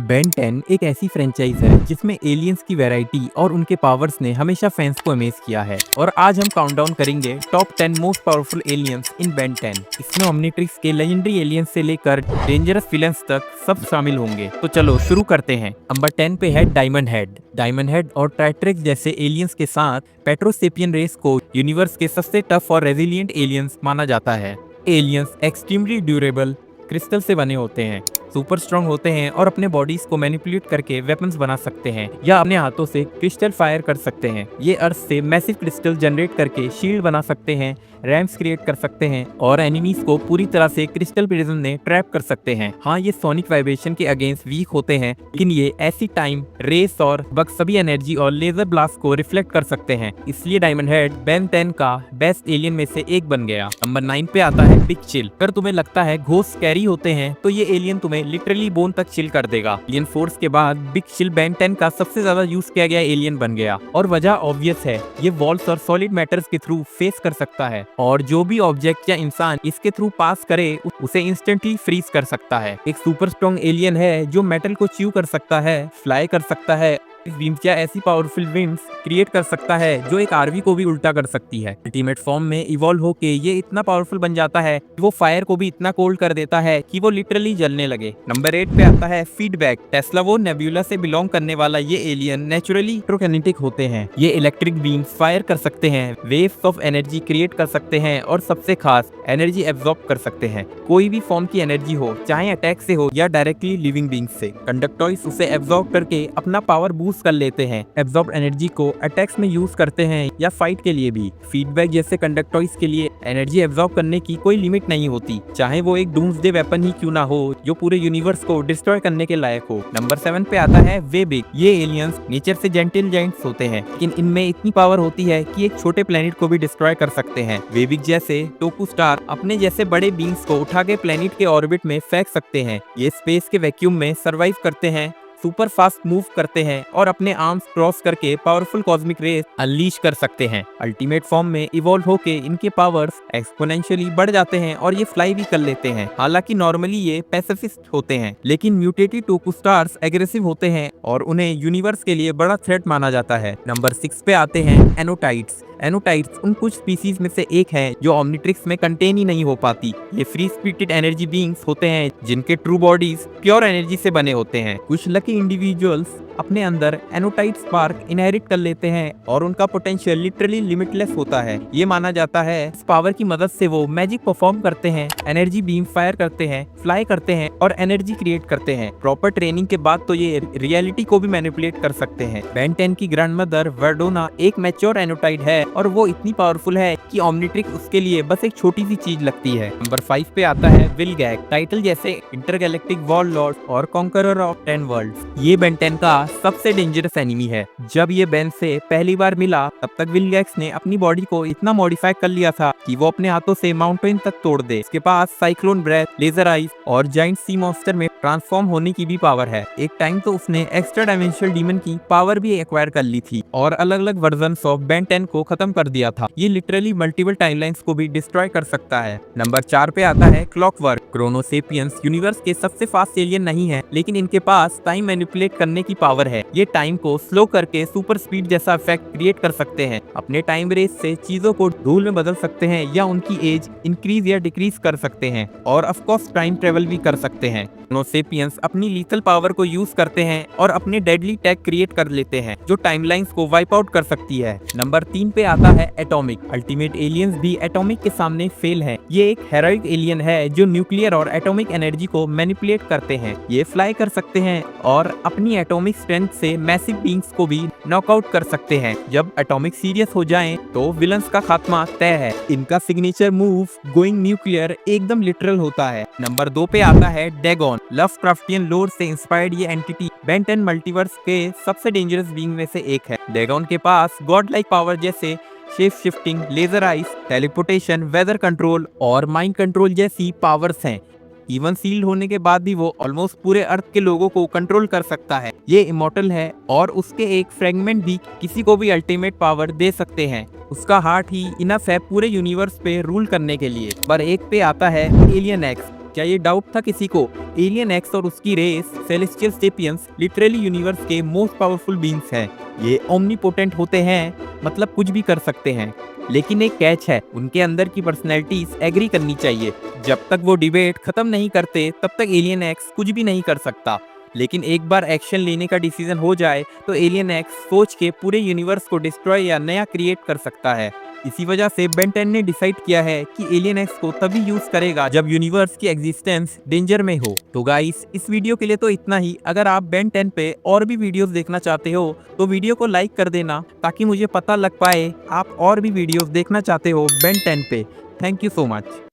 Ben 10 एक ऐसी franchise है जिसमें एलियंस की वैरायटी और उनके पावर्स ने हमेशा फैंस को अमेज किया है। और आज हम काउंटडाउन करेंगे टॉप 10 मोस्ट पावरफुल एलियंस इन बेन 10। इसमें ओमनिट्रिक्स के लेजेंडरी एलियंस से लेकर डेंजरस विलन्स तक सब शामिल होंगे। तो चलो शुरू करते हैं। नंबर 10 पे है डायमंड हेड। डायमंड हेड और ट्राइट्रेक्स जैसे एलियंस के साथ पेट्रोसेपियन रेस को यूनिवर्स के सबसे टफ और रेजिलियंट एलियंस माना जाता है। एलियंस एक्सट्रीमली ड्यूरेबल क्रिस्टल से बने होते हैं, सुपर स्ट्रॉन्ग होते हैं और अपने बॉडीज को मैनिपुलेट करके वेपन्स बना सकते हैं या अपने हाथों से क्रिस्टल फायर कर सकते हैं। ये अर्थ से मैसिव क्रिस्टल जनरेट करके शील्ड बना सकते हैं, रैम्स क्रिएट कर सकते हैं और एनिमीज को पूरी तरह से क्रिस्टल प्रिज्म ने ट्रैप कर सकते हैं। हाँ, ये सोनिक वाइब्रेशन के अगेंस्ट वीक होते हैं, लेकिन ये ऐसी टाइम रेस और बग सभी एनर्जी और लेजर ब्लास्ट को रिफ्लेक्ट कर सकते हैं। इसलिए डायमंड हेड बेन 10 का बेस्ट एलियन में से एक बन गया। नंबर 9 पे आता है बिग चिल। अगर तुम्हें लगता है घोस्ट कैरी होते हैं तो ये एलियन तुम्हें लिटरली बोन तक चिल कर देगा। एलियन फोर्स के बाद बिग चिल बेन 10 का सबसे ज्यादा यूज किया गया एलियन बन गया और वजह ऑब्वियस है, ये वॉल्स और सॉलिड मैटर्स के थ्रू फेस कर सकता है और जो भी ऑब्जेक्ट या इंसान इसके थ्रू पास करे उसे इंस्टेंटली फ्रीज कर सकता है। एक सुपर स्ट्रॉन्ग एलियन है जो मेटल को च्यू कर सकता है, फ्लाई कर सकता है, विंग्स या ऐसी पावरफुल विंग्स क्रिएट कर सकता है जो एक आरवी को भी उल्टा कर सकती है। अल्टीमेट फॉर्म में इवॉल्व होके ये इतना पावरफुल बन जाता है कि वो फायर को भी इतना कोल्ड कर देता है कि वो लिटरली जलने लगे। नंबर 8 पे आता है फीडबैक। टेस्ला वो नेबुला से बिलोंग करने वाला ये एलियन नेचुरली इलेक्ट्रोकिनेटिक होते हैं। ये इलेक्ट्रिक बीम्स फायर कर सकते हैं, वेव्स ऑफ एनर्जी क्रिएट कर सकते हैं और सबसे खास एनर्जी एब्जॉर्ब कर सकते हैं। कोई भी फॉर्म की एनर्जी हो, चाहे अटैक से हो या डायरेक्टली लिविंग बींग्स से, कंडक्टॉइस उसे एब्जॉर्ब करके अपना पावर बूस्ट कर लेते हैं। एब्जॉर्ब एनर्जी को अटैक्स में यूज करते हैं या फाइट के लिए भी। फीडबैक जैसे कंडक्टॉइस के लिए एनर्जी एब्जॉर्ब करने की कोई लिमिट नहीं होती, चाहे वो एक डूम्सडे वेपन ही क्यों ना हो जो पूरे यूनिवर्स को डिस्ट्रॉय करने के लायक हो। नंबर 7 पे आता है वेबिग। ये एलियंस नेचर से जेंटल जायंट्स होते हैं, लेकिन इनमें इतनी पावर होती है कि एक छोटे प्लेनेट को भी डिस्ट्रॉय कर सकते हैं। वेबिग जैसे टोकू स्टार अपने जैसे बड़े बींग्स को उठा के प्लेनेट के ऑर्बिट में फेंक सकते हैं। ये स्पेस के वैक्यूम में सर्वाइव करते हैं, सुपर फास्ट मूव करते हैं और अपने आर्म्स क्रॉस करके पावरफुल कॉस्मिक रेस अनलीश कर सकते हैं। अल्टीमेट फॉर्म में इवॉल्व होके इनके पावर्स एक्सपोनेंशियली बढ़ जाते हैं और ये फ्लाई भी कर लेते हैं। हालांकि नॉर्मली ये पैसिफिस्ट होते हैं, लेकिन म्यूटेटेड टोकू स्टार्स एग्रेसिव होते हैं और उन्हें यूनिवर्स के लिए बड़ा थ्रेट माना जाता है। नंबर 6 पे आते हैं एनोटाइड्स। एनोटाइड्स उन कुछ स्पीसीज में से एक है जो ओमनिट्रिक्स में कंटेन ही नहीं हो पाती। ये फ्री स्पिरिटेड एनर्जी बीइंग्स होते हैं जिनके ट्रू बॉडीज प्योर एनर्जी से बने होते हैं। कुछ लकी इंडिविजुअल्स अपने अंदर एनोटाइड स्पार्क इनहेरिट कर लेते हैं और उनका पोटेंशियल लिटरली लिमिटलेस होता है। ये माना जाता है इस पावर की मदद से वो मैजिक परफॉर्म करते हैं, एनर्जी बीम फायर करते हैं, फ्लाई करते हैं और एनर्जी क्रिएट करते हैं। प्रॉपर ट्रेनिंग के बाद तो ये रियलिटी को भी मैनिपुलेट कर सकते हैं। बेन 10 की ग्रैंड मदर वर्डोना एक मैच्योर एनोटाइड है और वो इतनी पावरफुल है कि ओमनिट्रिक्स उसके लिए बस एक छोटी सी चीज लगती है। नंबर 5 पे आता है विलगैक। टाइटल जैसे इंटरगैलेक्टिक वॉरलॉर्ड और कॉन्करर ऑफ 10 वर्ल्ड्स। ये बेन 10 का सबसे डेंजरस एनिमी है। जब ये बेन से पहली बार मिला तब तक विलगैक्स ने अपनी बॉडी को इतना मॉडिफाई कर लिया था कि वो अपने हाथों से माउंटेन तक तोड़ दे। इसके पास साइक्लोन ब्रेथ, लेजर आइज और जाइंट सी मॉन्स्टर में ट्रांसफॉर्म होने की भी पावर है। एक टाइम तो उसने एक्स्ट्रा डायमेंशनल डीमन की पावर भी एक्वायर कर ली थी और अलग अलग वर्जन्स ऑफ बेन 10 को खत्म कर दिया था। ये लिटरली मल्टीपल टाइमलाइंस को भी डिस्ट्रॉय कर सकता है। नंबर 4 पे आता है क्लॉकवर्क। क्रोनोसेपियंस यूनिवर्स के सबसे फास्ट एलियन नहीं है, लेकिन इनके पास टाइम मैनिपुलेट करने की पावर है। ये टाइम को स्लो करके सुपर स्पीड जैसा इफेक्ट क्रिएट कर सकते हैं। अपने टाइम रेस से चीजों को धूल में बदल सकते हैं या उनकी एज इंक्रीज या डिक्रीज कर सकते हैं और ऑफ कोर्स टाइम ट्रेवल भी कर सकते हैं। क्रोनोसेपियंस अपनी लीथल पावर को यूज करते हैं और अपने डेडली टैग क्रिएट कर लेते हैं जो टाइमलाइंस को वाइप आउट कर सकती है। नंबर 3 पे आता है एटॉमिक। अल्टीमेट एलियंस भी एटॉमिक के सामने फेल है। ये एक हेरोइक एलियन है जो न्यूक्लियर और एटॉमिक एनर्जी को मैनिपुलेट करते हैं। ये फ्लाई कर सकते हैं और अपनी एटॉमिक स्ट्रेंथ से मैसिव बींग्स को भी नॉकआउट कर सकते हैं। जब एटॉमिक सीरियस हो जाएं तो विलन्स का खात्मा तय है। इनका सिग्नेचर मूव गोइंग न्यूक्लियर एकदम लिटरल होता है। नंबर 2 पे आता है डैगोन। लवक्राफ्टियन लोर से इंस्पायर्ड ये एंटिटी बेन 10 मल्टीवर्स के सबसे डेंजरस बीइंग में से एक है। डैगोन के पास गॉड लाइक पावर जैसे shape shifting, laser eyes, teleportation, weather control और माइंड कंट्रोल जैसी पावर्स हैं। इवन सील्ड होने के बाद भी वो ऑलमोस्ट पूरे अर्थ के लोगों को कंट्रोल कर सकता है। ये इमॉर्टल है और उसके एक फ्रेगमेंट भी किसी को भी अल्टीमेट पावर दे सकते हैं। उसका हार्ट ही इनफ है पूरे यूनिवर्स पे रूल करने के लिए। पर एक पे आता है एलियन एक्स। क्या ये डाउट था किसी को? एलियन एक्स और उसकी race celestial sapiens literally universe के मोस्ट पावरफुल बीइंग्स हैं। ये ओमनीपोटेंट होते हैं, मतलब कुछ भी कर सकते हैं। लेकिन एक कैच है, उनके अंदर की पर्सनैलिटीज एग्री करनी चाहिए। जब तक वो डिबेट खत्म नहीं करते तब तक एलियन एक्स कुछ भी नहीं कर सकता। लेकिन एक बार एक्शन लेने का डिसीजन हो जाए तो एलियन एक्स सोच के पूरे यूनिवर्स को डिस्ट्रॉय या नया क्रिएट कर सकता है। इसी वजह से बेन 10 ने डिसाइड किया है कि एलियन एक्स को तभी यूज करेगा जब यूनिवर्स की एग्जिस्टेंस डेंजर में हो। तो गाइस, इस वीडियो के लिए तो इतना ही। अगर आप बेन 10 पे और भी वीडियोस देखना चाहते हो तो वीडियो को लाइक कर देना, ताकि मुझे पता लग पाए आप और भी वीडियोस देखना चाहते हो बेन 10 पे। Thank you so much.